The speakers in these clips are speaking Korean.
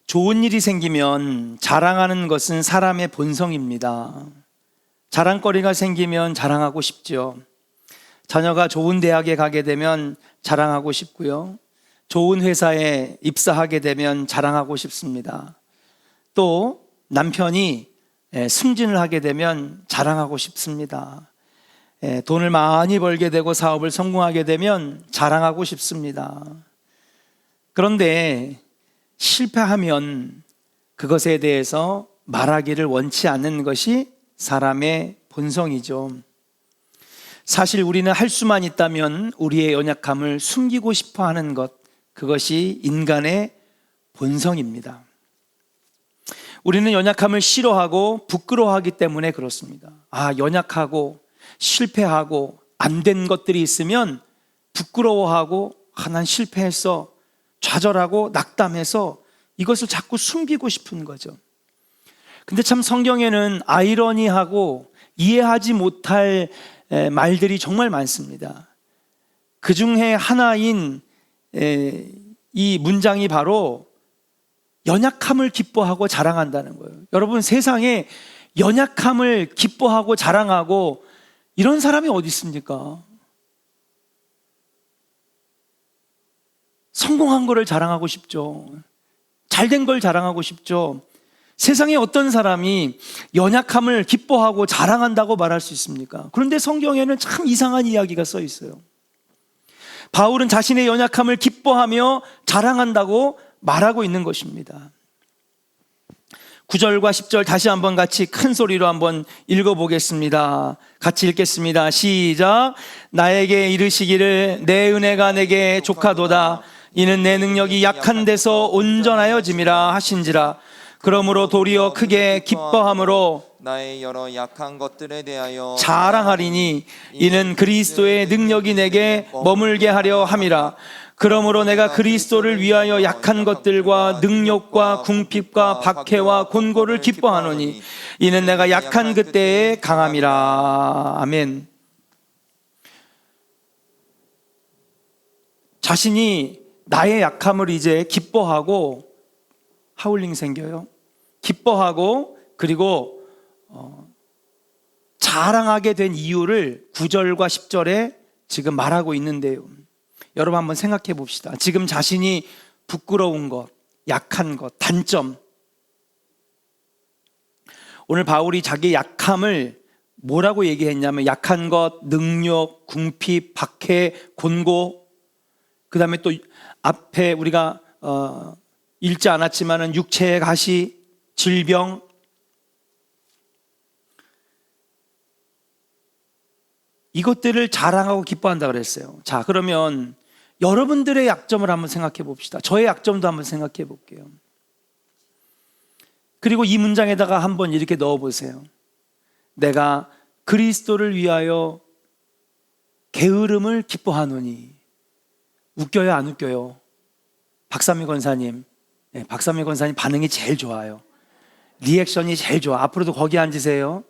좋은 일이 생기면 자랑하는 것은 사람의 본성입니다. 자랑거리가 생기면 자랑하고 싶죠. 자녀가 좋은 대학에 가게 되면 자랑하고 싶고요. 좋은 회사에 입사하게 되면 자랑하고 싶습니다. 또 남편이 승진을 하게 되면 자랑하고 싶습니다. 돈을 많이 벌게 되고 사업을 성공하게 되면 자랑하고 싶습니다. 그런데 실패하면 그것에 대해서 말하기를 원치 않는 것이 사람의 본성이죠. 사실 우리는 할 수만 있다면 우리의 연약함을 숨기고 싶어 하는 것, 그것이 인간의 본성입니다. 우리는 연약함을 싫어하고 부끄러워하기 때문에 그렇습니다. 연약하고 실패하고 안 된 것들이 있으면 부끄러워하고 난 실패했어, 좌절하고 낙담해서 이것을 자꾸 숨기고 싶은 거죠. 근데 참 성경에는 아이러니하고 이해하지 못할 말들이 정말 많습니다. 그 중에 하나인 이 문장이 바로 연약함을 기뻐하고 자랑한다는 거예요. 여러분, 세상에 연약함을 기뻐하고 자랑하고 이런 사람이 어디 있습니까? 성공한 거를 자랑하고 싶죠. 잘된 걸 자랑하고 싶죠. 세상에 어떤 사람이 연약함을 기뻐하고 자랑한다고 말할 수 있습니까? 그런데 성경에는 참 이상한 이야기가 써 있어요. 바울은 자신의 연약함을 기뻐하며 자랑한다고 말하고 있는 것입니다. 9절과 10절 다시 한번 같이 큰 소리로 한번 읽어보겠습니다. 같이 읽겠습니다. 시작. 나에게 이르시기를 내 은혜가 내게 족하도다. 이는 내 능력이 약한 데서 온전하여짐이라 하신지라. 그러므로 도리어 크게 기뻐함으로 나의 여러 약한 것들에 대하여 자랑하리니 이는 그리스도의 능력이 내게 머물게 하려 함이라. 그러므로 내가 그리스도를 위하여 약한 것들과 능력과 궁핍과 박해와 곤고를 기뻐하노니 이는 내가 약한 그때에 강함이라. 아멘. 자신이 나의 약함을 이제 기뻐하고, 하울링 생겨요. 기뻐하고 그리고 자랑하게 된 이유를 9절과 10절에 지금 말하고 있는데요. 여러분 한번 생각해 봅시다. 지금 자신이 부끄러운 것, 약한 것, 단점. 오늘 바울이 자기 약함을 뭐라고 얘기했냐면 약한 것, 능력, 궁핍, 박해, 곤고, 그 다음에 또 앞에 우리가 읽지 않았지만은 육체의 가시, 질병, 이것들을 자랑하고 기뻐한다 그랬어요. 자, 그러면 여러분들의 약점을 한번 생각해 봅시다. 저의 약점도 한번 생각해 볼게요. 그리고 이 문장에다가 한번 이렇게 넣어 보세요. 내가 그리스도를 위하여 게으름을 기뻐하노니. 웃겨요, 안 웃겨요? 박삼미 권사님, 박삼미 권사님 반응이 제일 좋아요. 리액션이 제일 좋아. 앞으로도 거기 앉으세요.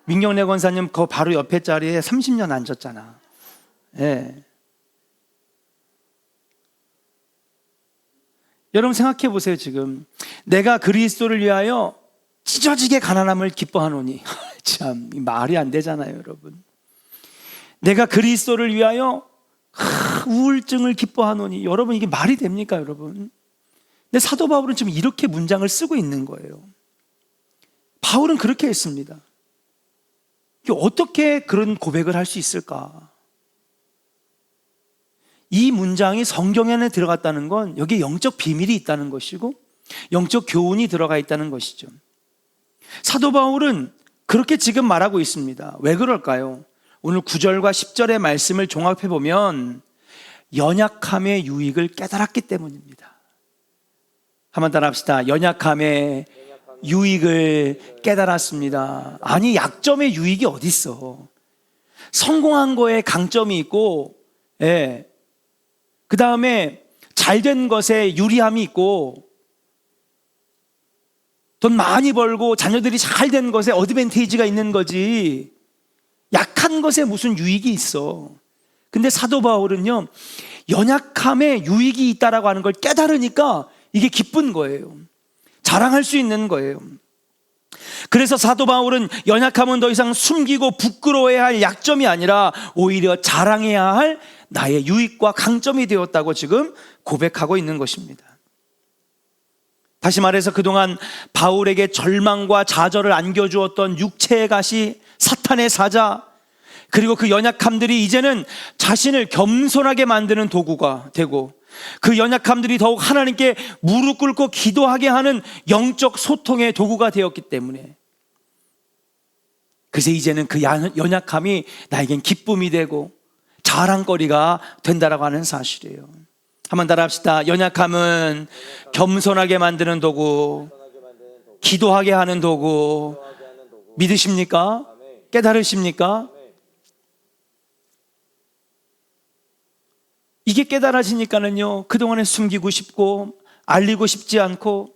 민경래 권사님 그 바로 옆에 자리에 30년 앉았잖아. 여러분 생각해 보세요. 지금 내가 그리스도를 위하여 찢어지게 가난함을 기뻐하노니 참 말이 안 되잖아요, 여러분. 내가 그리스도를 위하여 우울증을 기뻐하노니, 여러분 이게 말이 됩니까, 여러분? 근데 사도 바울은 지금 이렇게 문장을 쓰고 있는 거예요. 바울은 그렇게 했습니다. 어떻게 그런 고백을 할 수 있을까? 이 문장이 성경 안에 들어갔다는 건 여기에 영적 비밀이 있다는 것이고 영적 교훈이 들어가 있다는 것이죠. 사도 바울은 그렇게 지금 말하고 있습니다. 왜 그럴까요? 오늘 9절과 10절의 말씀을 종합해 보면 연약함의 유익을 깨달았기 때문입니다. 한번 따라합시다. 연약함의 유익을 깨달았습니다. 아니, 약점의 유익이 어디 있어? 성공한 거에 강점이 있고, 그 다음에 잘된 것에 유리함이 있고, 돈 많이 벌고 자녀들이 잘된 것에 어드밴티지가 있는 거지, 약한 것에 무슨 유익이 있어? 근데 사도 바울은요, 연약함에 유익이 있다라고 하는 걸 깨달으니까 이게 기쁜 거예요. 자랑할 수 있는 거예요. 그래서 사도 바울은 연약함은 더 이상 숨기고 부끄러워해야 할 약점이 아니라 오히려 자랑해야 할 나의 유익과 강점이 되었다고 지금 고백하고 있는 것입니다. 다시 말해서 그동안 바울에게 절망과 좌절을 안겨주었던 육체의 가시, 사탄의 사자, 그리고 그 연약함들이 이제는 자신을 겸손하게 만드는 도구가 되고, 그 연약함들이 더욱 하나님께 무릎 꿇고 기도하게 하는 영적 소통의 도구가 되었기 때문에, 그래서 이제는 그 연약함이 나에겐 기쁨이 되고 자랑거리가 된다라고 하는 사실이에요. 한번 따라 합시다. 연약함은 겸손하게 만드는 도구, 기도하게 하는 도구. 믿으십니까? 깨달으십니까? 이게 깨달아지니까는요, 그동안에 숨기고 싶고 알리고 싶지 않고,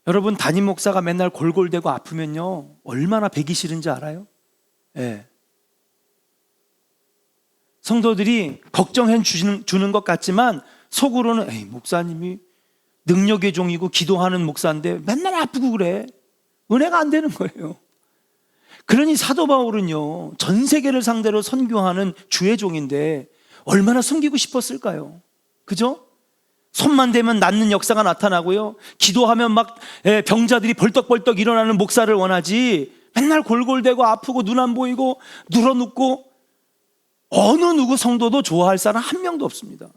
여러분 담임 목사가 맨날 골골대고 아프면요 얼마나 배기 싫은지 알아요? 예. 성도들이 걱정해 주는 것 같지만 속으로는 에이, 목사님이 능력의 종이고 기도하는 목사인데 맨날 아프고 그래. 은혜가 안 되는 거예요. 그러니 사도 바울은요 전 세계를 상대로 선교하는 주의 종인데 얼마나 숨기고 싶었을까요? 그죠? 손만 대면 낫는 역사가 나타나고요, 기도하면 막 병자들이 벌떡벌떡 일어나는 목사를 원하지, 맨날 골골대고 아프고 눈 안 보이고 눌어눕고 어느 누구 성도도 좋아할 사람 한 명도 없습니다.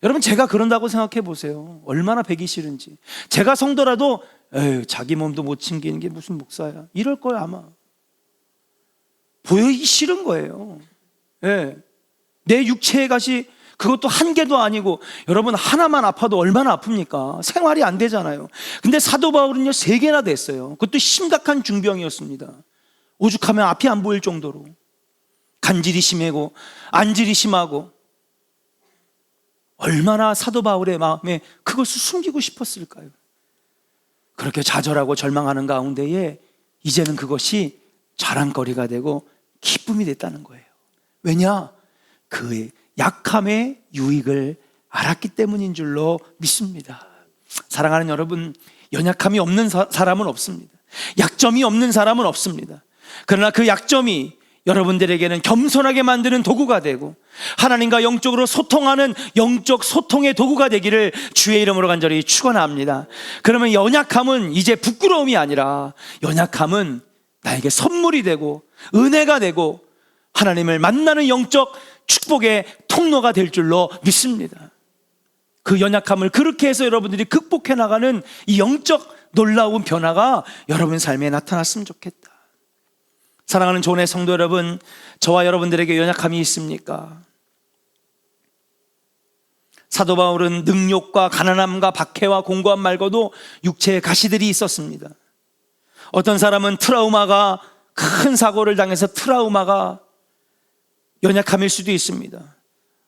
여러분, 제가 그런다고 생각해 보세요. 얼마나 배기 싫은지. 제가 성도라도 에휴, 자기 몸도 못 챙기는 게 무슨 목사야, 이럴 거예요. 아마 보이기 싫은 거예요. 예. 내 육체의 가시, 그것도 한 개도 아니고, 여러분 하나만 아파도 얼마나 아픕니까? 생활이 안 되잖아요. 근데 사도 바울은요 3개나 됐어요. 그것도 심각한 중병이었습니다. 오죽하면 앞이 안 보일 정도로 간질이 심하고 안질이 심하고, 얼마나 사도 바울의 마음에 그것을 숨기고 싶었을까요? 그렇게 좌절하고 절망하는 가운데에 이제는 그것이 자랑거리가 되고 기쁨이 됐다는 거예요. 왜냐? 그의 약함의 유익을 알았기 때문인 줄로 믿습니다. 사랑하는 여러분, 연약함이 없는 사람은 없습니다. 약점이 없는 사람은 없습니다. 그러나 그 약점이 여러분들에게는 겸손하게 만드는 도구가 되고 하나님과 영적으로 소통하는 영적 소통의 도구가 되기를 주의 이름으로 간절히 축원합니다. 그러면 연약함은 이제 부끄러움이 아니라, 연약함은 나에게 선물이 되고 은혜가 되고 하나님을 만나는 영적 축복의 통로가 될 줄로 믿습니다. 그 연약함을 그렇게 해서 여러분들이 극복해 나가는 이 영적 놀라운 변화가 여러분 삶에 나타났으면 좋겠다. 사랑하는 조은의 성도 여러분, 저와 여러분들에게 연약함이 있습니까? 사도 바울은 능욕과 가난함과 박해와 공고함 말고도 육체의 가시들이 있었습니다. 어떤 사람은 트라우마가, 큰 사고를 당해서 트라우마가 연약함일 수도 있습니다.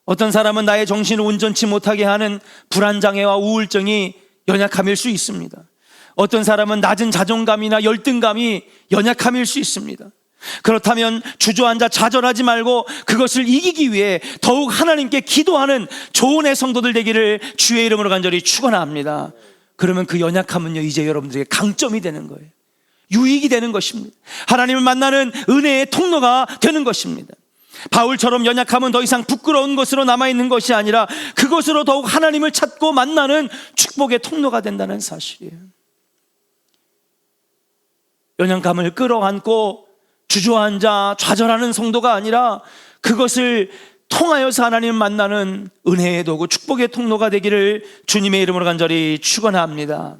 어떤 사람은 나의 정신을 온전치 못하게 하는 불안장애와 우울증이 연약함일 수 있습니다. 어떤 사람은 낮은 자존감이나 열등감이 연약함일 수 있습니다. 그렇다면 주저앉아 좌절하지 말고 그것을 이기기 위해 더욱 하나님께 기도하는 조은의 성도들 되기를 주의 이름으로 간절히 축원합니다. 그러면 그 연약함은요 이제 여러분들에게 강점이 되는 거예요. 유익이 되는 것입니다. 하나님을 만나는 은혜의 통로가 되는 것입니다. 바울처럼 연약함은 더 이상 부끄러운 것으로 남아있는 것이 아니라 그것으로 더욱 하나님을 찾고 만나는 축복의 통로가 된다는 사실이에요. 연약함을 끌어안고 주저앉아 좌절하는 성도가 아니라 그것을 통하여서 하나님을 만나는 은혜의 도구, 축복의 통로가 되기를 주님의 이름으로 간절히 축원합니다.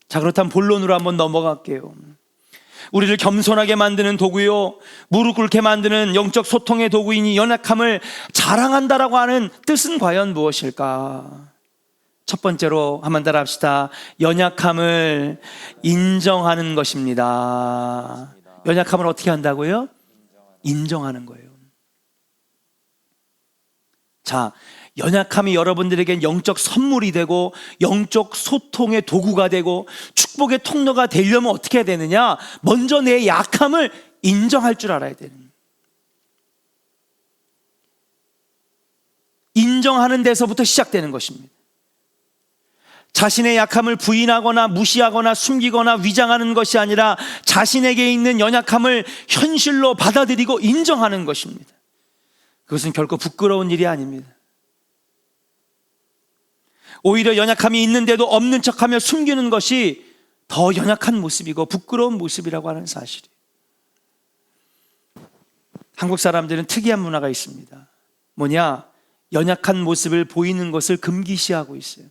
자, 그렇다면 본론으로 한번 넘어갈게요. 우리를 겸손하게 만드는 도구요, 무릎 꿇게 만드는 영적 소통의 도구인 이 연약함을 자랑한다라고 하는 뜻은 과연 무엇일까? 첫 번째로 한번 따라 합시다. 연약함을 인정하는 것입니다. 연약함을 어떻게 한다고요? 인정하는 거예요. 자, 연약함이 여러분들에겐 영적 선물이 되고 영적 소통의 도구가 되고 축복의 통로가 되려면 어떻게 해야 되느냐? 먼저 내 약함을 인정할 줄 알아야 되는 거예요. 인정하는 데서부터 시작되는 것입니다. 자신의 약함을 부인하거나 무시하거나 숨기거나 위장하는 것이 아니라 자신에게 있는 연약함을 현실로 받아들이고 인정하는 것입니다. 그것은 결코 부끄러운 일이 아닙니다. 오히려 연약함이 있는데도 없는 척하며 숨기는 것이 더 연약한 모습이고 부끄러운 모습이라고 하는 사실이에요. 한국 사람들은 특이한 문화가 있습니다. 뭐냐? 연약한 모습을 보이는 것을 금기시하고 있어요.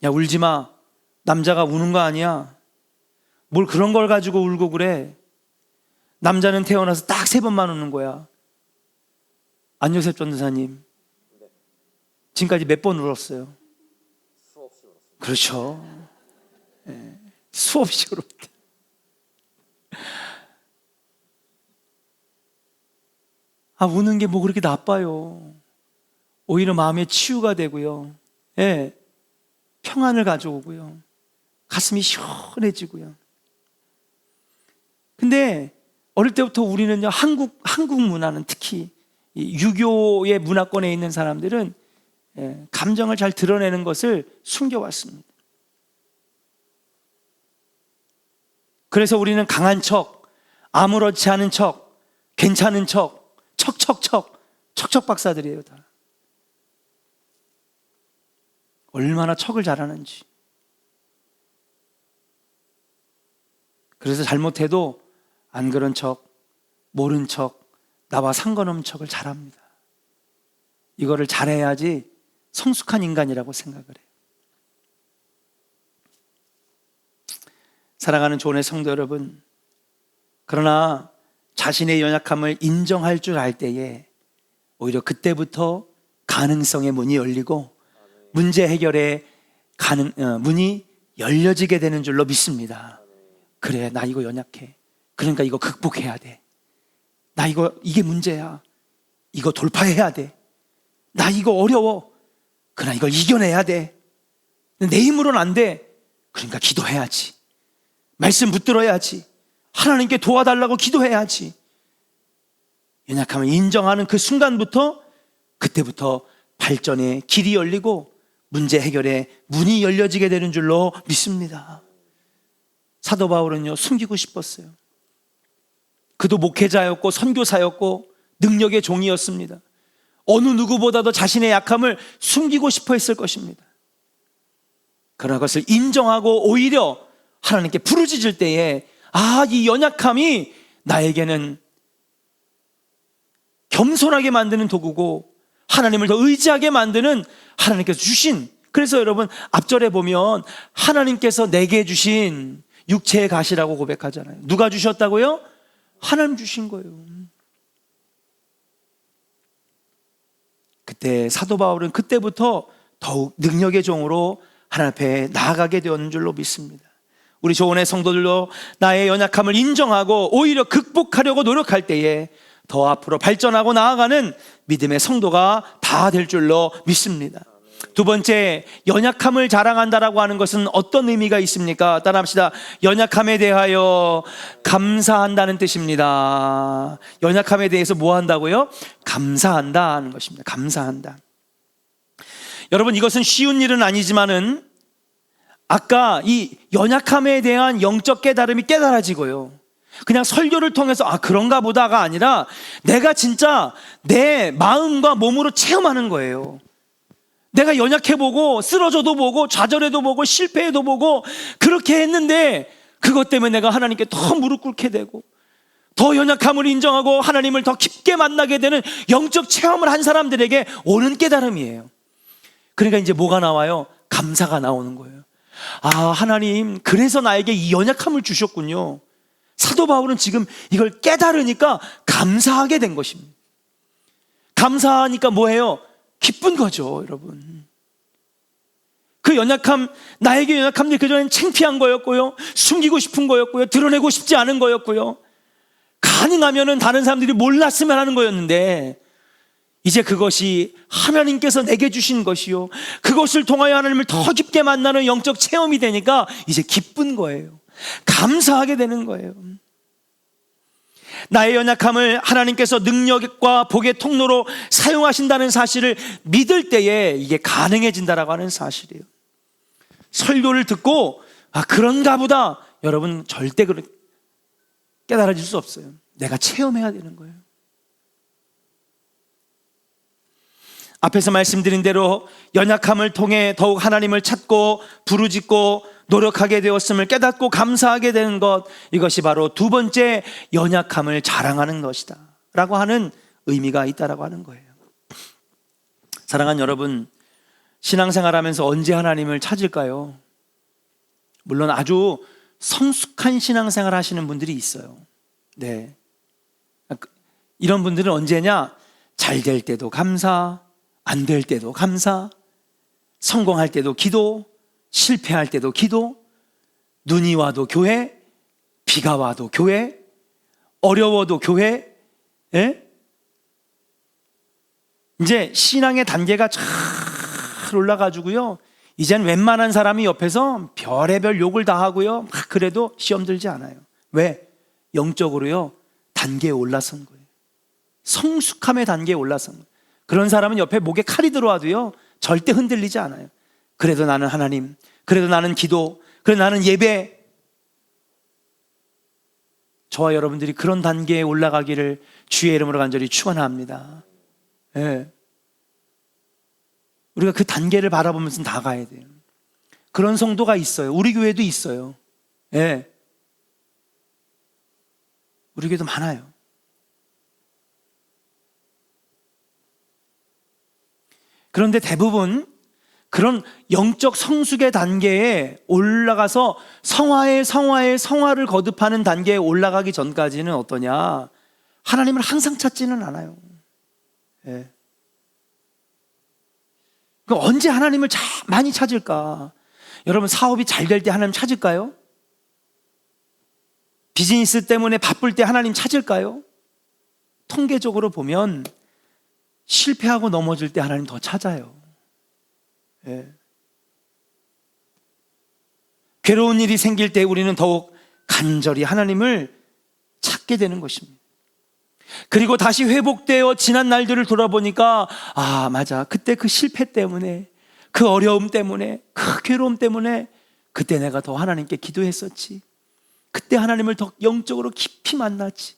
야, 울지 마. 남자가 우는 거 아니야. 뭘 그런 걸 가지고 울고 그래. 남자는 태어나서 딱 3번만 우는 거야. 안요셉 전도사님, 지금까지 몇 번 울었어요? 수없이 울었습니다. 그렇죠. 네, 수없이 울었다. 우는 게 뭐 그렇게 나빠요. 오히려 마음의 치유가 되고요. 예, 평안을 가져오고요. 가슴이 시원해지고요. 근데 어릴 때부터 우리는요, 한국 문화는 특히 이 유교의 문화권에 있는 사람들은 감정을 잘 드러내는 것을 숨겨왔습니다. 그래서 우리는 강한 척, 아무렇지 않은 척, 괜찮은 척, 척척 박사들이에요, 다. 얼마나 척을 잘하는지. 그래서 잘못해도 안 그런 척, 모른 척, 나와 상관없는 척을 잘합니다. 이거를 잘해야지 성숙한 인간이라고 생각을 해요. 사랑하는 조언의 성도 여러분, 그러나 자신의 연약함을 인정할 줄 알 때에 오히려 그때부터 가능성의 문이 열리고 문제 해결의 문이 열려지게 되는 줄로 믿습니다. 그래, 나 이거 연약해. 그러니까 이거 극복해야 돼. 나 이게 문제야. 이거 돌파해야 돼. 나 이거 어려워. 그러나 이걸 이겨내야 돼. 내 힘으로는 안 돼. 그러니까 기도해야지. 말씀 붙들어야지. 하나님께 도와달라고 기도해야지. 연약함을 인정하는 그 순간부터, 그때부터 발전의 길이 열리고 문제 해결의 문이 열려지게 되는 줄로 믿습니다. 사도 바울은요, 숨기고 싶었어요. 그도 목회자였고 선교사였고 능력의 종이었습니다. 어느 누구보다도 자신의 약함을 숨기고 싶어 했을 것입니다. 그러나 그것을 인정하고 오히려 하나님께 부르짖을 때에 이 연약함이 나에게는 겸손하게 만드는 도구고 하나님을 더 의지하게 만드는 하나님께서 주신, 그래서 여러분 앞절에 보면 하나님께서 내게 주신 육체의 가시라고 고백하잖아요. 누가 주셨다고요? 하나님 주신 거예요. 그때 사도 바울은 그때부터 더욱 능력의 종으로 하나님 앞에 나아가게 되었는 줄로 믿습니다. 우리 조언의 성도들도 나의 연약함을 인정하고 오히려 극복하려고 노력할 때에 더 앞으로 발전하고 나아가는 믿음의 성도가 다 될 줄로 믿습니다. 두 번째, 연약함을 자랑한다라고 하는 것은 어떤 의미가 있습니까? 따라합시다. 연약함에 대하여 감사한다는 뜻입니다. 연약함에 대해서 뭐 한다고요? 감사한다는 것입니다. 감사한다. 여러분, 이것은 쉬운 일은 아니지만은 아까 이 연약함에 대한 영적 깨달음이 깨달아지고요, 그냥 설교를 통해서 그런가 보다가 아니라 내가 진짜 내 마음과 몸으로 체험하는 거예요. 내가 연약해보고 쓰러져도 보고 좌절해도 보고 실패해도 보고 그렇게 했는데 그것 때문에 내가 하나님께 더 무릎 꿇게 되고 더 연약함을 인정하고 하나님을 더 깊게 만나게 되는 영적 체험을 한 사람들에게 오는 깨달음이에요. 그러니까 이제 뭐가 나와요? 감사가 나오는 거예요. 하나님, 그래서 나에게 이 연약함을 주셨군요. 사도 바울은 지금 이걸 깨달으니까 감사하게 된 것입니다. 감사하니까 뭐예요? 기쁜 거죠, 여러분. 그 연약함, 나에게 연약함이 그전엔 창피한 거였고요, 숨기고 싶은 거였고요, 드러내고 싶지 않은 거였고요, 가능하면은 다른 사람들이 몰랐으면 하는 거였는데 이제 그것이 하나님께서 내게 주신 것이요, 그것을 통하여 하나님을 더 깊게 만나는 영적 체험이 되니까 이제 기쁜 거예요. 감사하게 되는 거예요. 나의 연약함을 하나님께서 능력과 복의 통로로 사용하신다는 사실을 믿을 때에 이게 가능해진다라고 하는 사실이에요. 설교를 듣고 그런가 보다. 여러분 절대 깨달아질 수 없어요. 내가 체험해야 되는 거예요. 앞에서 말씀드린 대로 연약함을 통해 더욱 하나님을 찾고 부르짖고 노력하게 되었음을 깨닫고 감사하게 되는 것, 이것이 바로 두 번째 연약함을 자랑하는 것이다 라고 하는 의미가 있다라고 하는 거예요. 사랑하는 여러분, 신앙생활하면서 언제 하나님을 찾을까요? 물론 아주 성숙한 신앙생활 하시는 분들이 있어요. 네, 이런 분들은 언제냐? 잘 될 때도 감사, 안 될 때도 감사, 성공할 때도 기도, 실패할 때도 기도, 눈이 와도 교회, 비가 와도 교회, 어려워도 교회. 예? 이제 신앙의 단계가 잘 올라가지고요, 이젠 웬만한 사람이 옆에서 별의별 욕을 다 하고요, 그래도 시험 들지 않아요. 왜? 영적으로요 단계에 올라선 거예요. 성숙함의 단계에 올라선 거예요. 그런 사람은 옆에 목에 칼이 들어와도요 절대 흔들리지 않아요. 그래도 나는 하나님, 그래도 나는 기도, 그래도 나는 예배. 저와 여러분들이 그런 단계에 올라가기를 주의 이름으로 간절히 축원합니다. 예. 우리가 그 단계를 바라보면서 나가야 돼요. 그런 성도가 있어요. 우리 교회도 있어요. 예. 우리 교회도 많아요. 그런데 대부분 그런 영적 성숙의 단계에 올라가서 성화를 거듭하는 단계에 올라가기 전까지는 어떠냐? 하나님을 항상 찾지는 않아요. 예. 그럼 언제 하나님을 많이 찾을까? 여러분, 사업이 잘 될 때 하나님 찾을까요? 비즈니스 때문에 바쁠 때 하나님 찾을까요? 통계적으로 보면 실패하고 넘어질 때 하나님 더 찾아요. 예. 괴로운 일이 생길 때 우리는 더욱 간절히 하나님을 찾게 되는 것입니다. 그리고 다시 회복되어 지난 날들을 돌아보니까 맞아, 그때 그 실패 때문에, 그 어려움 때문에, 그 괴로움 때문에 그때 내가 더 하나님께 기도했었지. 그때 하나님을 더 영적으로 깊이 만났지.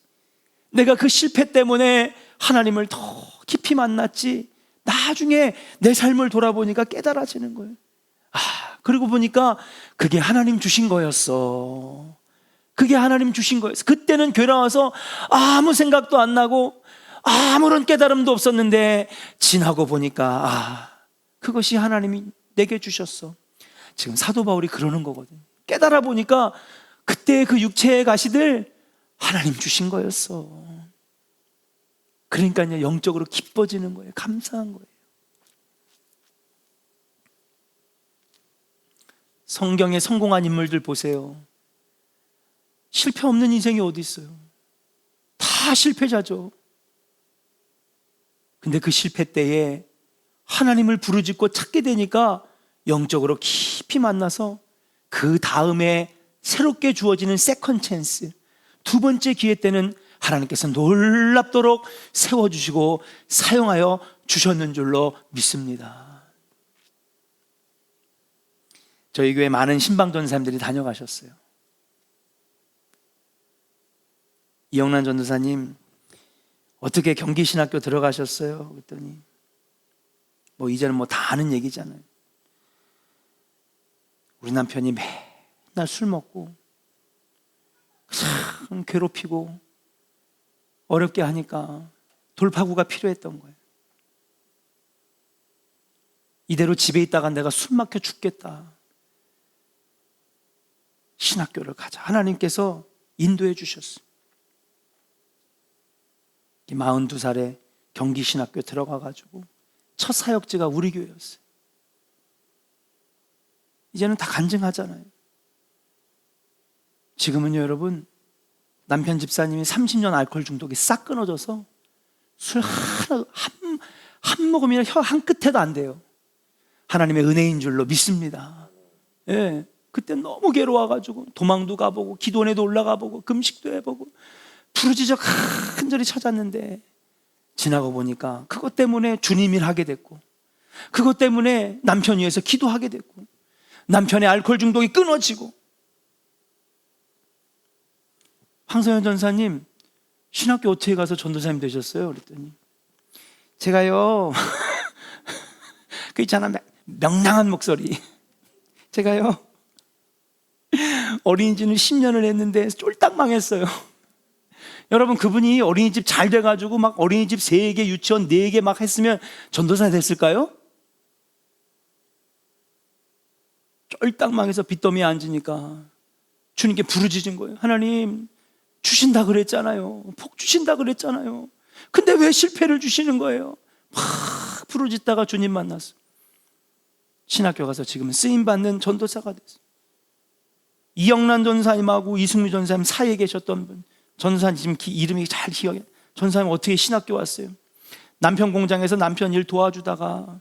내가 그 실패 때문에 하나님을 더 깊이 만났지. 나중에 내 삶을 돌아보니까 깨달아지는 거예요. 그리고 보니까 그게 하나님 주신 거였어. 그게 하나님 주신 거였어. 그때는 괴로워서 아무 생각도 안 나고 아무런 깨달음도 없었는데 지나고 보니까 그것이 하나님이 내게 주셨어. 지금 사도 바울이 그러는 거거든. 깨달아 보니까 그때 그 육체의 가시들 하나님 주신 거였어. 그러니까 영적으로 기뻐지는 거예요. 감사한 거예요. 성경에 성공한 인물들 보세요. 실패 없는 인생이 어디 있어요? 다 실패자죠. 근데 그 실패 때에 하나님을 부르짖고 찾게 되니까 영적으로 깊이 만나서 그 다음에 새롭게 주어지는 세컨 찬스, 두 번째 기회 때는 하나님께서 놀랍도록 세워주시고 사용하여 주셨는 줄로 믿습니다. 저희 교회 많은 신방전사님들이 다녀가셨어요. 이영란 전도사님 어떻게 경기신학교 들어가셨어요? 그랬더니 이제는 다 아는 얘기잖아요. 우리 남편이 맨날 술 먹고 참 괴롭히고 어렵게 하니까 돌파구가 필요했던 거예요. 이대로 집에 있다가 내가 숨 막혀 죽겠다. 신학교를 가자. 하나님께서 인도해 주셨어요. 42살에 경기신학교 들어가가지고 첫 사역지가 우리 교회였어요. 이제는 다 간증하잖아요. 지금은요, 여러분, 남편 집사님이 30년 알코올 중독이 싹 끊어져서 술 한 모금이나 혀 한 끝에도 안 돼요. 하나님의 은혜인 줄로 믿습니다. 예, 그때 너무 괴로워가지고 도망도 가보고 기도원에도 올라가보고 금식도 해보고 부르짖어 간절히 찾았는데 지나고 보니까 그것 때문에 주님 일 하게 됐고, 그것 때문에 남편 위해서 기도하게 됐고, 남편의 알코올 중독이 끊어지고. 황소연 전사님, 신학교 어떻게 가서 전도사님 되셨어요? 그랬더니 제가요 그 있잖아, 명랑한 목소리. 제가요 어린이집을 10년을 했는데 쫄딱 망했어요. 여러분, 그분이 어린이집 잘 돼가지고 막 어린이집 3개, 유치원 4개 막 했으면 전도사 됐을까요? 쫄딱 망해서 빚더미에 앉으니까 주님께 부르짖은 거예요. 하나님, 주신다 그랬잖아요. 복 주신다 그랬잖아요. 근데 왜 실패를 주시는 거예요? 막 부르짖다가 주님 만났어. 신학교 가서 지금은 쓰임받는 전도사가 됐어요. 이영란 전사님하고 이승미 전사님 사이에 계셨던 분, 전사님 지금 이름이 잘 기억해. 전사님 어떻게 신학교 왔어요? 남편 공장에서 남편 일 도와주다가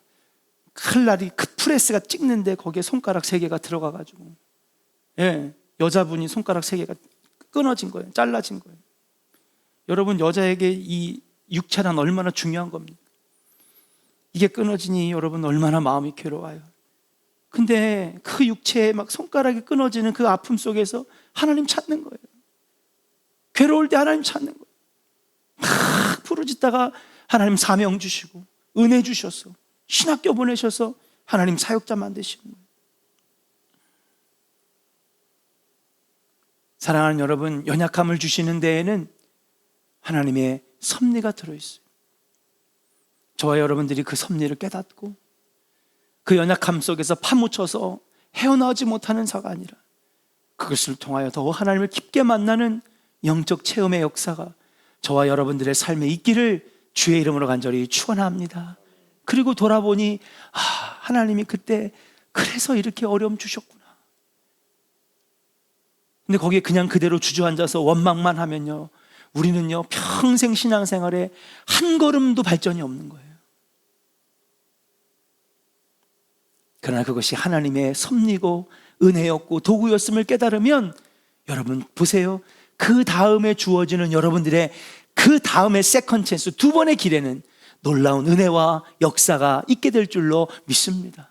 칼날이 그 프레스가 찍는데 거기에 손가락 3개가 들어가가지고, 여자분이 손가락 3개가 끊어진 거예요. 잘라진 거예요. 여러분, 여자에게 이 육체란 얼마나 중요한 겁니까? 이게 끊어지니 여러분 얼마나 마음이 괴로워요. 근데 그 육체에 막 손가락이 끊어지는 그 아픔 속에서 하나님 찾는 거예요. 괴로울 때 하나님 찾는 거예요. 막 부르짖다가 하나님 사명 주시고 은혜 주셔서 신학교 보내셔서 하나님 사역자 만드시는 거예요. 사랑하는 여러분, 연약함을 주시는 데에는 하나님의 섭리가 들어있어요. 저와 여러분들이 그 섭리를 깨닫고 그 연약함 속에서 파묻혀서 헤어나오지 못하는 자가 아니라 그것을 통하여 더 하나님을 깊게 만나는 영적 체험의 역사가 저와 여러분들의 삶에 있기를 주의 이름으로 간절히 축원합니다. 그리고 돌아보니 하나님이 그때 그래서 이렇게 어려움 주셨구나. 근데 거기에 그냥 그대로 주저앉아서 원망만 하면요, 우리는요 평생 신앙생활에 한 걸음도 발전이 없는 거예요. 그러나 그것이 하나님의 섭리고 은혜였고 도구였음을 깨달으면, 여러분 보세요, 그 다음에 주어지는 여러분들의 그 다음에 세컨 찬스, 2번의 길에는 놀라운 은혜와 역사가 있게 될 줄로 믿습니다.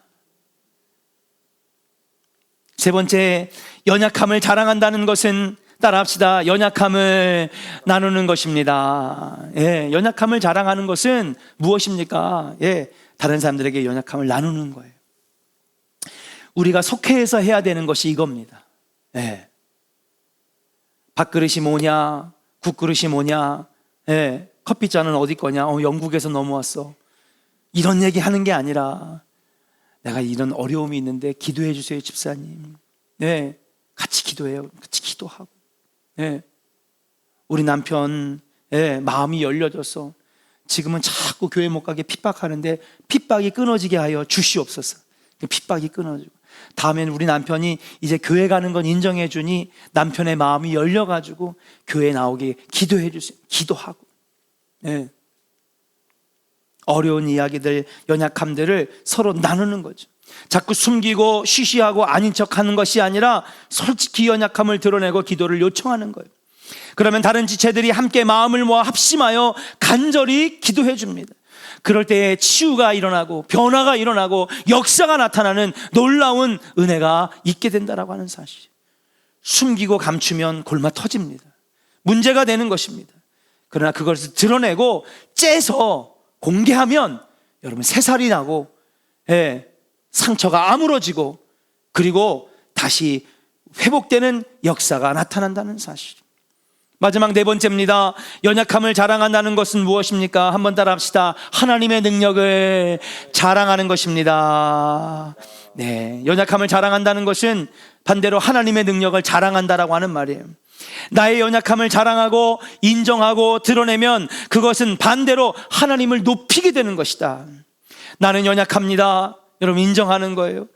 3번째, 연약함을 자랑한다는 것은, 따라합시다, 연약함을 나누는 것입니다. 연약함을 자랑하는 것은 무엇입니까? 다른 사람들에게 연약함을 나누는 거예요. 우리가 속해서 해야 되는 것이 이겁니다. 밥그릇이 뭐냐, 국그릇이 뭐냐, 커피잔은 어디 거냐, 영국에서 넘어왔어, 이런 얘기 하는 게 아니라, 내가 이런 어려움이 있는데 기도해 주세요 집사님. 같이 기도해요. 같이 기도하고. 우리 남편 마음이 열려져서 지금은 자꾸 교회 못 가게 핍박하는데 핍박이 끊어지게 하여 주시옵소서. 핍박이 끊어지고, 다음엔 우리 남편이 이제 교회 가는 건 인정해 주니 남편의 마음이 열려가지고 교회 나오게 기도해 주세요. 기도하고. 어려운 이야기들, 연약함들을 서로 나누는 거죠. 자꾸 숨기고 쉬쉬하고 아닌 척하는 것이 아니라 솔직히 연약함을 드러내고 기도를 요청하는 거예요. 그러면 다른 지체들이 함께 마음을 모아 합심하여 간절히 기도해 줍니다. 그럴 때에 치유가 일어나고 변화가 일어나고 역사가 나타나는 놀라운 은혜가 있게 된다라고 하는 사실. 숨기고 감추면 골마 터집니다. 문제가 되는 것입니다. 그러나 그것을 드러내고 째서 공개하면 여러분 새살이 나고, 상처가 아물어지고, 그리고 다시 회복되는 역사가 나타난다는 사실. 마지막 4번째입니다. 연약함을 자랑한다는 것은 무엇입니까? 한번 따라합시다. 하나님의 능력을 자랑하는 것입니다. 연약함을 자랑한다는 것은 반대로 하나님의 능력을 자랑한다라고 하는 말이에요. 나의 연약함을 자랑하고 인정하고 드러내면 그것은 반대로 하나님을 높이게 되는 것이다. 나는 연약합니다. 여러분, 인정하는 거예요.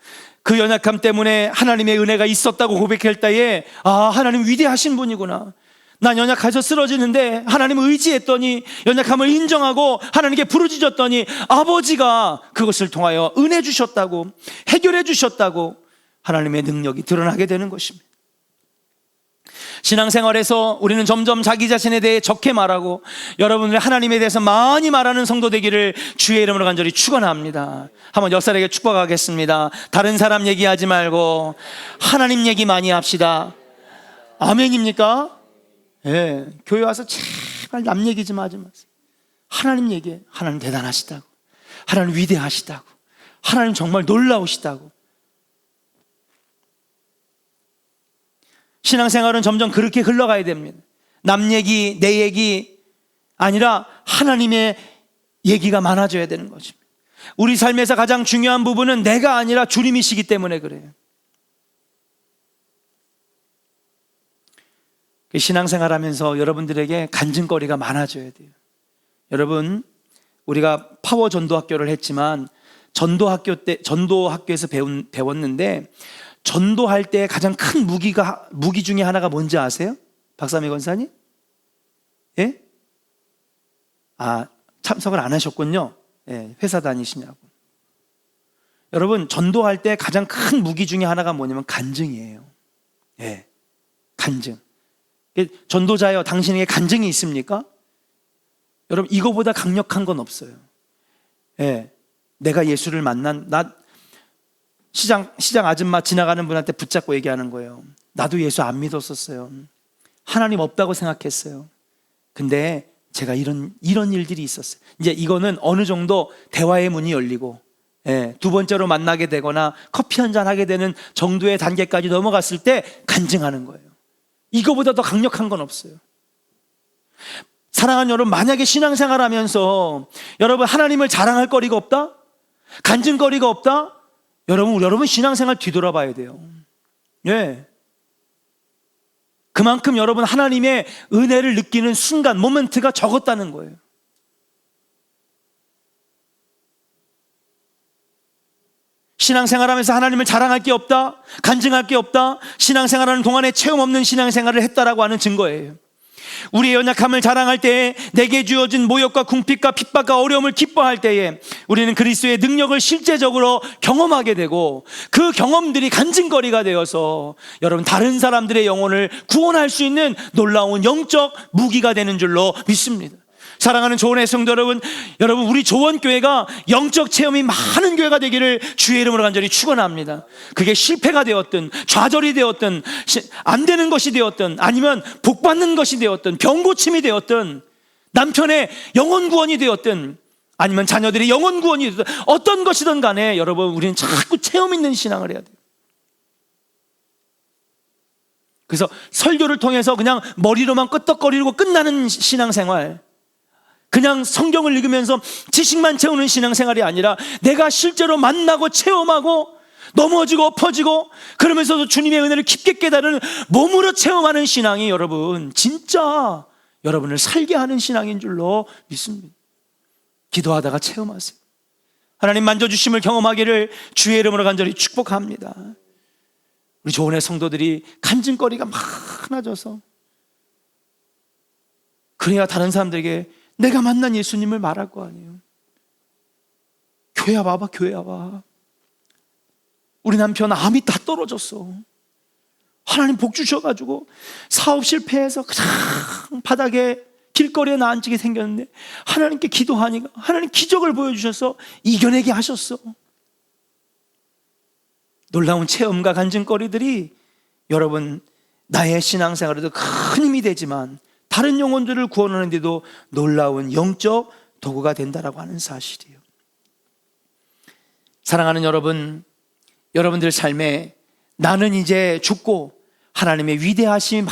그 연약함 때문에 하나님의 은혜가 있었다고 고백할 때에, 하나님 위대하신 분이구나. 난 연약해서 쓰러지는데 하나님을 의지했더니, 연약함을 인정하고 하나님께 부르짖었더니 아버지가 그것을 통하여 은혜 주셨다고, 해결해 주셨다고 하나님의 능력이 드러나게 되는 것입니다. 신앙생활에서 우리는 점점 자기 자신에 대해 적게 말하고 여러분들이 하나님에 대해서 많이 말하는 성도 되기를 주의 이름으로 간절히 축원합니다. 한번 역사에게 축복하겠습니다. 다른 사람 얘기하지 말고 하나님 얘기 많이 합시다. 아멘입니까? 예, 교회 와서 제발 남 얘기 좀 하지 마세요. 하나님 얘기해. 하나님 대단하시다고, 하나님 위대하시다고, 하나님 정말 놀라우시다고. 신앙생활은 점점 그렇게 흘러가야 됩니다. 남 얘기, 내 얘기 아니라 하나님의 얘기가 많아져야 되는 것입니다. 우리 삶에서 가장 중요한 부분은 내가 아니라 주님이시기 때문에 그래요. 신앙생활 하면서 여러분들에게 간증거리가 많아져야 돼요. 여러분, 우리가 파워 전도학교를 했지만 전도학교에서 배웠는데 전도할 때 가장 큰 무기 중에 하나가 뭔지 아세요? 박사미 권사님? 예? 참석을 안 하셨군요. 예, 회사 다니시냐고. 여러분, 전도할 때 가장 큰 무기 중에 하나가 뭐냐면 간증이에요. 예, 간증. 전도자여, 당신에게 간증이 있습니까? 여러분, 이거보다 강력한 건 없어요. 예, 내가 예수를 만난, 시장 아줌마 지나가는 분한테 붙잡고 얘기하는 거예요. 나도 예수 안 믿었었어요. 하나님 없다고 생각했어요. 근데 제가 이런 일들이 있었어요. 이제 이거는 어느 정도 대화의 문이 열리고, 예, 두 번째로 만나게 되거나 커피 한잔 하게 되는 정도의 단계까지 넘어갔을 때 간증하는 거예요. 이거보다 더 강력한 건 없어요. 사랑하는 여러분, 만약에 신앙생활 하면서 여러분 하나님을 자랑할 거리가 없다? 간증거리가 없다? 여러분 신앙생활 뒤돌아봐야 돼요. 예. 그만큼 여러분 하나님의 은혜를 느끼는 순간, 모멘트가 적었다는 거예요. 신앙생활하면서 하나님을 자랑할 게 없다, 간증할 게 없다, 신앙생활하는 동안에 체험 없는 신앙생활을 했다라고 하는 증거예요. 우리의 연약함을 자랑할 때에, 내게 주어진 모욕과 궁핍과 핍박과 어려움을 기뻐할 때에 우리는 그리스도의 능력을 실제적으로 경험하게 되고, 그 경험들이 간증거리가 되어서 여러분 다른 사람들의 영혼을 구원할 수 있는 놀라운 영적 무기가 되는 줄로 믿습니다. 사랑하는 조원의 성도 여러분, 우리 조원교회가 영적 체험이 많은 교회가 되기를 주의 이름으로 간절히 축원합니다. 그게 실패가 되었든 좌절이 되었든 안 되는 것이 되었든 아니면 복받는 것이 되었든 병고침이 되었든 남편의 영혼 구원이 되었든 아니면 자녀들의 영혼 구원이 되었든 어떤 것이든 간에 여러분, 우리는 자꾸 체험 있는 신앙을 해야 돼요. 그래서 설교를 통해서 그냥 머리로만 끄떡거리고 끝나는 신앙생활, 그냥 성경을 읽으면서 지식만 채우는 신앙생활이 아니라 내가 실제로 만나고 체험하고 넘어지고 엎어지고 그러면서도 주님의 은혜를 깊게 깨달은 몸으로 체험하는 신앙이 여러분 진짜 여러분을 살게 하는 신앙인 줄로 믿습니다. 기도하다가 체험하세요. 하나님 만져주심을 경험하기를 주의 이름으로 간절히 축복합니다. 우리 조원의 성도들이 간증거리가 많아져서 그래야 다른 사람들에게 내가 만난 예수님을 말할 거 아니에요. 교회 와봐, 교회 와봐. 우리 남편 암이 다 떨어졌어. 하나님 복 주셔가지고 사업 실패해서 그냥 바닥에 길거리에 나앉게 생겼는데 하나님께 기도하니까 하나님 기적을 보여주셔서 이겨내게 하셨어. 놀라운 체험과 간증거리들이 여러분 나의 신앙생활에도 큰 힘이 되지만 다른 영혼들을 구원하는 데도 놀라운 영적 도구가 된다라고 하는 사실이에요. 사랑하는 여러분, 여러분들 삶에 나는 이제 죽고 하나님의 위대하심이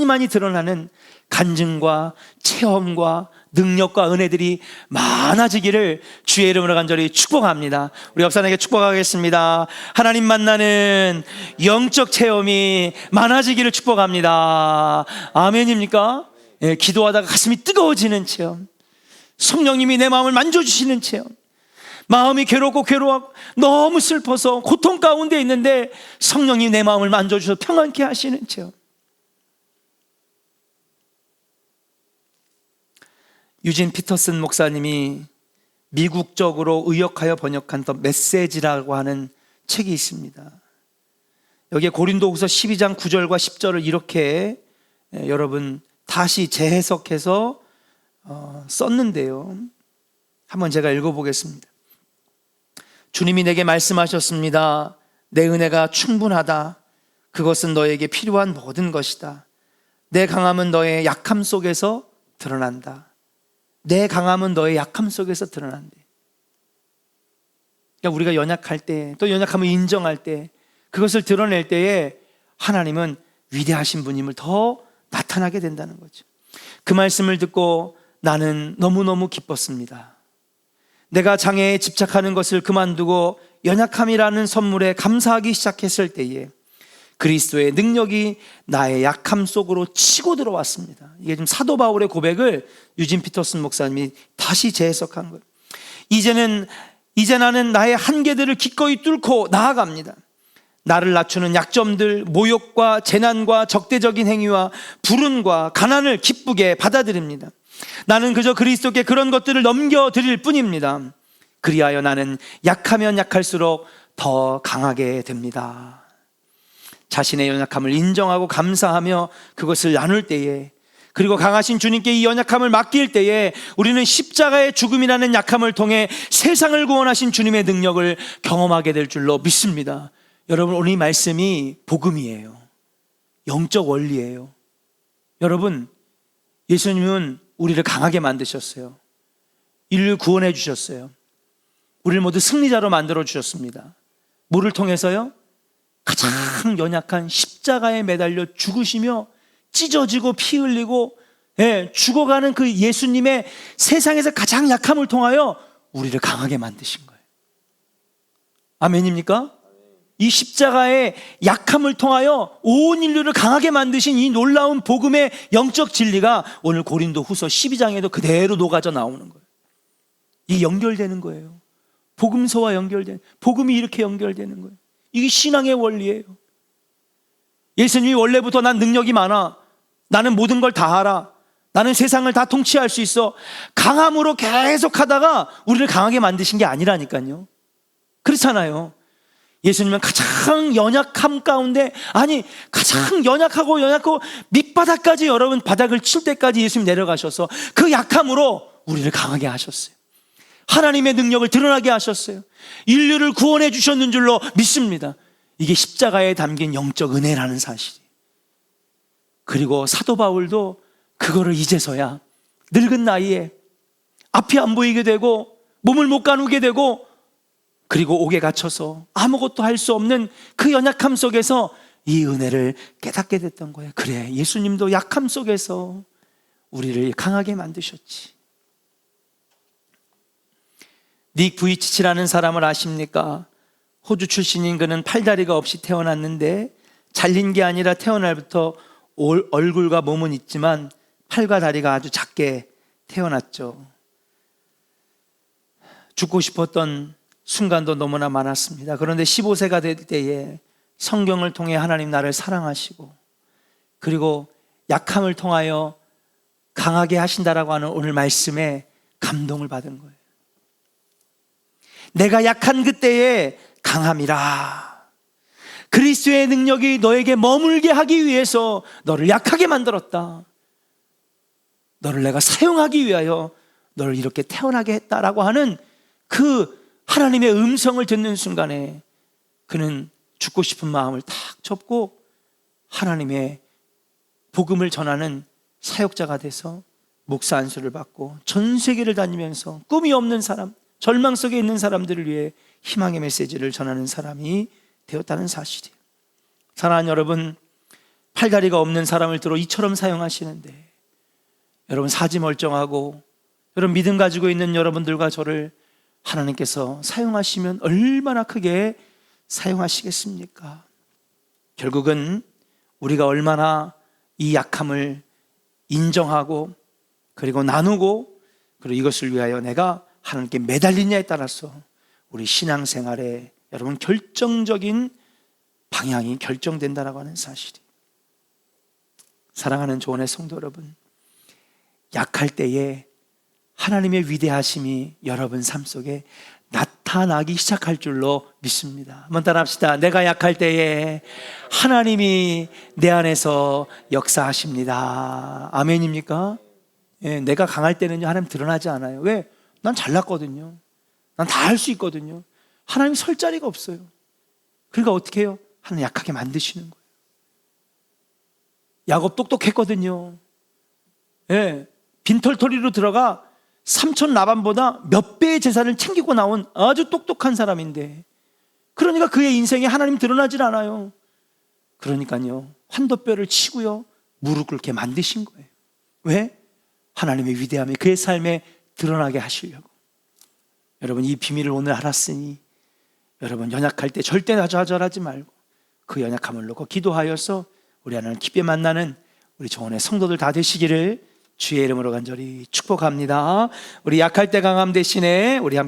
많이 드러나는 간증과 체험과 능력과 은혜들이 많아지기를 주의 이름으로 간절히 축복합니다. 우리 옆사람에게 축복하겠습니다. 하나님 만나는 영적 체험이 많아지기를 축복합니다. 아멘입니까? 예, 기도하다가 가슴이 뜨거워지는 체험, 성령님이 내 마음을 만져주시는 체험, 마음이 괴롭고 괴로워 너무 슬퍼서 고통 가운데 있는데 성령님이 내 마음을 만져주셔서 평안케 하시는 체험. 유진 피터슨 목사님이 미국적으로 의역하여 번역한 더 메시지라고 하는 책이 있습니다. 여기에 고린도후서 12장 9절과 10절을 이렇게 여러분 다시 재해석해서 썼는데요. 한번 제가 읽어보겠습니다. 주님이 내게 말씀하셨습니다. 내 은혜가 충분하다. 그것은 너에게 필요한 모든 것이다. 내 강함은 너의 약함 속에서 드러난다. 내 강함은 너의 약함 속에서 드러난대. 그러니까 우리가 연약할 때, 또 연약함을 인정할 때, 그것을 드러낼 때에 하나님은 위대하신 분임을 더 나타나게 된다는 거죠. 그 말씀을 듣고 나는 너무너무 기뻤습니다. 내가 장애에 집착하는 것을 그만두고 연약함이라는 선물에 감사하기 시작했을 때에 그리스도의 능력이 나의 약함 속으로 치고 들어왔습니다. 이게 좀 사도 바울의 고백을 유진 피터슨 목사님이 다시 재해석한 거예요. 이제 나는 나의 한계들을 기꺼이 뚫고 나아갑니다. 나를 낮추는 약점들, 모욕과 재난과 적대적인 행위와 불운과 가난을 기쁘게 받아들입니다. 나는 그저 그리스도께 그런 것들을 넘겨드릴 뿐입니다. 그리하여 나는 약하면 약할수록 더 강하게 됩니다. 자신의 연약함을 인정하고 감사하며 그것을 나눌 때에, 그리고 강하신 주님께 이 연약함을 맡길 때에 우리는 십자가의 죽음이라는 약함을 통해 세상을 구원하신 주님의 능력을 경험하게 될 줄로 믿습니다. 여러분, 오늘 이 말씀이 복음이에요. 영적 원리예요. 여러분, 예수님은 우리를 강하게 만드셨어요. 인류를 구원해 주셨어요. 우리를 모두 승리자로 만들어 주셨습니다. 뭐를 통해서요? 가장 연약한 십자가에 매달려 죽으시며 찢어지고 피 흘리고 죽어가는 그 예수님의 세상에서 가장 약함을 통하여 우리를 강하게 만드신 거예요. 아멘입니까? 이 십자가의 약함을 통하여 온 인류를 강하게 만드신 이 놀라운 복음의 영적 진리가 오늘 고린도 후서 12장에도 그대로 녹아져 나오는 거예요. 이게 연결되는 거예요. 복음서와 연결된, 복음이 이렇게 연결되는 거예요. 이게 신앙의 원리예요. 예수님이 원래부터 난 능력이 많아, 나는 모든 걸 다 알아, 나는 세상을 다 통치할 수 있어, 강함으로 계속 하다가 우리를 강하게 만드신 게 아니라니까요. 그렇잖아요. 예수님은 가장 연약함 가운데, 아니 가장 연약하고 밑바닥까지, 여러분 바닥을 칠 때까지 예수님 내려가셔서 그 약함으로 우리를 강하게 하셨어요. 하나님의 능력을 드러나게 하셨어요. 인류를 구원해 주셨는 줄로 믿습니다. 이게 십자가에 담긴 영적 은혜라는 사실이에요. 그리고 사도 바울도 그거를 이제서야 늙은 나이에 앞이 안 보이게 되고 몸을 못 가누게 되고 그리고 옥에 갇혀서 아무것도 할 수 없는 그 연약함 속에서 이 은혜를 깨닫게 됐던 거예요. 그래, 예수님도 약함 속에서 우리를 강하게 만드셨지. 닉 부이치치라는 사람을 아십니까? 호주 출신인 그는 팔다리가 없이 태어났는데 잘린 게 아니라 태어날부터 얼굴과 몸은 있지만 팔과 다리가 아주 작게 태어났죠. 죽고 싶었던 순간도 너무나 많았습니다. 그런데 15세가 될 때에 성경을 통해 하나님 나를 사랑하시고 그리고 약함을 통하여 강하게 하신다라고 하는 오늘 말씀에 감동을 받은 거예요. 내가 약한 그때에 강함이라. 그리스도의 능력이 너에게 머물게 하기 위해서 너를 약하게 만들었다. 너를 내가 사용하기 위하여 너를 이렇게 태어나게 했다라고 하는 그 하나님의 음성을 듣는 순간에 그는 죽고 싶은 마음을 탁 접고 하나님의 복음을 전하는 사역자가 돼서 목사 안수를 받고 전 세계를 다니면서 꿈이 없는 사람, 절망 속에 있는 사람들을 위해 희망의 메시지를 전하는 사람이 되었다는 사실이에요. 사랑하는 여러분, 팔다리가 없는 사람을 들어 이처럼 사용하시는데 여러분 사지 멀쩡하고 여러분 믿음 가지고 있는 여러분들과 저를 하나님께서 사용하시면 얼마나 크게 사용하시겠습니까? 결국은 우리가 얼마나 이 약함을 인정하고 그리고 나누고 그리고 이것을 위하여 내가 하나님께 매달리냐에 따라서 우리 신앙생활에 여러분 결정적인 방향이 결정된다라고 하는 사실이. 사랑하는 조언의 성도 여러분, 약할 때에 하나님의 위대하심이 여러분 삶 속에 나타나기 시작할 줄로 믿습니다. 한번 따라합시다. 내가 약할 때에 하나님이 내 안에서 역사하십니다. 아멘입니까? 예, 내가 강할 때는요, 하나님 드러나지 않아요. 왜? 난 잘났거든요. 난 다 할 수 있거든요. 하나님 설 자리가 없어요. 그러니까 어떻게 해요? 하나님 약하게 만드시는 거예요. 야곱 똑똑했거든요. 예, 빈털터리로 들어가 삼촌 라반보다 몇 배의 재산을 챙기고 나온 아주 똑똑한 사람인데, 그러니까 그의 인생에 하나님 드러나질 않아요. 그러니까요, 환도뼈를 치고요, 무릎 꿇게 만드신 거예요. 왜? 하나님의 위대함이 그의 삶에 드러나게 하시려고. 여러분, 이 비밀을 오늘 알았으니 여러분, 연약할 때 절대 좌절하지 말고 그 연약함을 놓고 기도하여서 우리 하나님 깊게 만나는 우리 정원의 성도들 다 되시기를 주의 이름으로 간절히 축복합니다. 우리 약할 때 강함 대신에 우리 함께